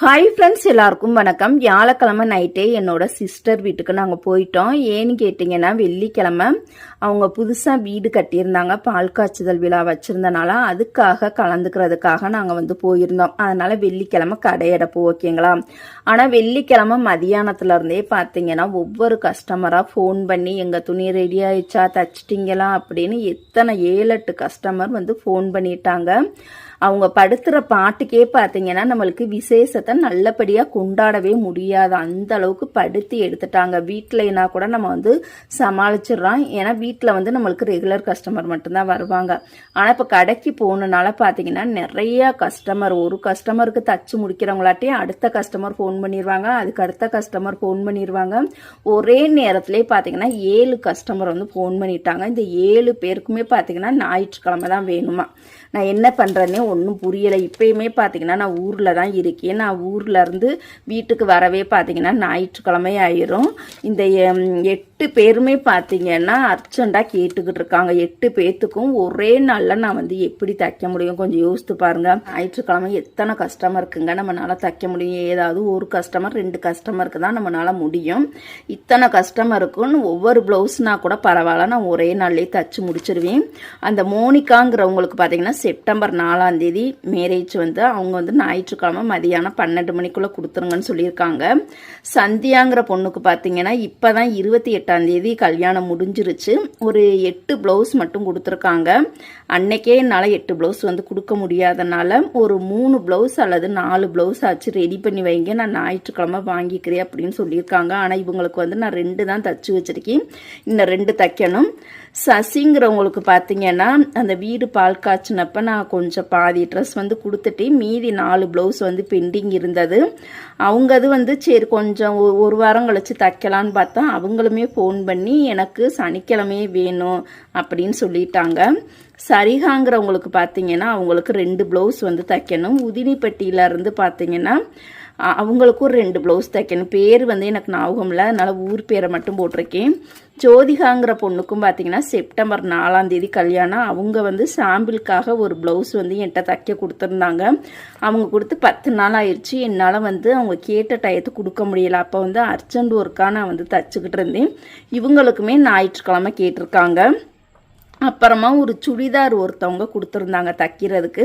Hi friends, எல்லாருக்கும் வணக்கம். வியாழக்கிழமை நைட்டே என்னோட சிஸ்டர் வீட்டுக்கு நாங்கள் போயிட்டோம். ஏன்னு கேட்டிங்கன்னா, வெள்ளிக்கிழமை அவங்க புதுசாக வீடு கட்டியிருந்தாங்க. பால் காய்ச்சுதல் விழா வச்சுருந்தனால அதுக்காக கலந்துக்கிறதுக்காக நாங்கள் போயிருந்தோம். அதனால் வெள்ளிக்கிழமை கடையடைப்பு, ஓகேங்களா. ஆனால் வெள்ளிக்கிழமை மதியானத்துலேருந்தே பார்த்தீங்கன்னா ஒவ்வொரு கஸ்டமராக ஃபோன் பண்ணி எங்கள் துணி ரெடி ஆயிடுச்சா, தச்சிட்டிங்களா அப்படின்னு எத்தனை 7-8 கஸ்டமர் ஃபோன் பண்ணிட்டாங்க. அவங்க படுத்துகிற பாட்டுக்கே பார்த்தீங்கன்னா நம்மளுக்கு விசேஷத்தை நல்லபடியாக கொண்டாடவே முடியாது. அந்த அளவுக்கு படுத்தி எடுத்துட்டாங்க. வீட்டிலனா கூட நம்ம சமாளிச்சிடலாம். ஏன்னா வீட்டில் நம்மளுக்கு ரெகுலர் கஸ்டமர் மட்டும்தான் வருவாங்க. ஆனால் இப்போ கடைக்கு போகணுனால பார்த்தீங்கன்னா நிறைய கஸ்டமர், ஒரு கஸ்டமருக்கு தச்சு முடிக்கிறவங்களாட்டே அடுத்த கஸ்டமர் ஃபோன் பண்ணிடுவாங்க, அதுக்கு அடுத்த கஸ்டமர் ஃபோன் பண்ணிடுவாங்க. ஒரே நேரத்திலே பார்த்தீங்கன்னா 7 கஸ்டமர் ஃபோன் பண்ணிட்டாங்க. இந்த 7 பேருக்குமே பார்த்தீங்கன்னா ஞாயிற்றுக்கிழமை தான் வேணுமா. நான் என்ன பண்ணுறேன்னே ஒன்றும் புரியலை. இப்போயுமே பார்த்தீங்கன்னா நான் ஊரில் தான் இருக்கேன். நான் ஊரில் இருந்து வீட்டுக்கு வரவே பார்த்தீங்கன்னா ஞாயிற்றுக்கிழமை ஆயிரும். இந்த 8 பேருமே பார்த்தீங்கன்னா அர்ஜெண்டாக கேட்டுக்கிட்டு இருக்காங்க. 8 பேர்த்துக்கும் ஒரே நாளில் நான் எப்படி தைக்க முடியும், கொஞ்சம் யோசித்து பாருங்கள். ஞாயிற்றுக்கிழமை எத்தனை கஸ்டமர் இருக்குங்க நம்மளால தைக்க முடியும்? ஏதாவது ஒரு கஸ்டமர் 2 கஸ்டமருக்கு தான் நம்மளால முடியும். இத்தனை கஸ்டமருக்குன்னு ஒவ்வொரு ப்ளவுஸ்னா கூட பரவாயில்ல, நான் ஒரே நாள்லேயே தச்சு முடிச்சிருவேன். அந்த மோனிகாங்கிறவங்களுக்கு பார்த்தீங்கன்னா செப்டம்பர் 4ஆம் தேதி மேரேஜ். அவங்க ஞாயிற்றுக்கிழமை மதியானம் 12 மணிக்குள்ளே கொடுத்துருங்கன்னு சொல்லியிருக்காங்க. சந்தியாங்கிற பொண்ணுக்கு பார்த்தீங்கன்னா இப்போ தான் 28ஆம் தேதி கல்யாணம் முடிஞ்சிருச்சு. ஒரு 8 ப்ளவுஸ் மட்டும் கொடுத்துருக்காங்க. அன்னைக்கே என்னால் 8 ப்ளவுஸ் கொடுக்க முடியாதனால ஒரு 3 ப்ளவுஸ் அல்லது 4 ப்ளவுஸ் ஆச்சு ரெடி பண்ணி வைங்க, நான் ஞாயிற்றுக்கிழமை வாங்கிக்கிறேன் அப்படின்னு சொல்லியிருக்காங்க. ஆனால் இவங்களுக்கு நான் 2 தான் தச்சு வச்சிருக்கேன், இன்னும் 2 தைக்கணும். சசிங்கிறவங்களுக்கு பார்த்தீங்கன்னா அந்த வீடு பால் காய்ச்சினப்ப நான் கொஞ்சம் பாதி ட்ரெஸ் கொடுத்துட்டு மீதி 4 ப்ளவுஸ் பெண்டிங் இருந்தது. அவங்க சரி கொஞ்சம் ஒரு வாரம் கழிச்சு தைக்கலான்னு பார்த்தா அவங்களுமே ஃபோன் பண்ணி எனக்கு சனிக்கிழமையே வேணும் அப்படின்னு சொல்லிட்டாங்க. சரிகாங்கிறவங்களுக்கு பார்த்தீங்கன்னா அவங்களுக்கு 2 ப்ளவுஸ் தைக்கணும். உதினிப்பட்டியிலேருந்து பார்த்தீங்கன்னா அவங்களுக்கும் 2 ப்ளவுஸ் தைக்கணும். பேர் எனக்கு ஞாபகம் இல்லை, அதனால் ஊர் பேரை மட்டும் போட்டிருக்கேன். ஜோதிகாங்கிற பொண்ணுக்கும் பார்த்தீங்கன்னா செப்டம்பர் 4ஆம் தேதி கல்யாணம். அவங்க சாம்பிளுக்காக ஒரு ப்ளவுஸ் என்கிட்ட தைக்க கொடுத்துருந்தாங்க. அவங்க கொடுத்து 10 நாள் ஆயிடுச்சு. என்னால் அவங்க கேட்ட டயத்துக்கு கொடுக்க முடியல. அப்போ அர்ஜென்ட் ஒர்க்காக நான் தச்சுக்கிட்டு இருந்தேன். இவங்களுக்குமே ஞாயிற்றுக்கிழமை கேட்டிருக்காங்க. அப்புறமா ஒரு சுடிதார் ஒருத்தவங்க கொடுத்துருந்தாங்க தைக்கிறதுக்கு.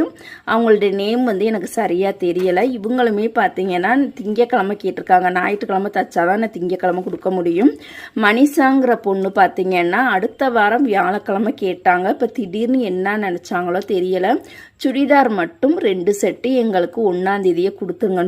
அவங்களுடைய நேம் எனக்கு சரியாக தெரியலை. இவங்களுமே பார்த்தீங்கன்னா திங்கக்கிழமை கேட்டிருக்காங்க. ஞாயிற்றுக்கிழமை தைச்சாதான் நான் திங்கக்கிழமை கொடுக்க முடியும். மனிஷாங்கிற பொண்ணு பார்த்தீங்கன்னா அடுத்த வாரம் வியாழக்கிழமை கேட்டாங்க. இப்போ திடீர்னு என்ன நினச்சாங்களோ தெரியலை. சுடிதார் மட்டும் 2 செட்டு எங்களுக்கு 1ஆம் தேதியே கொடுத்துருங்கன்னு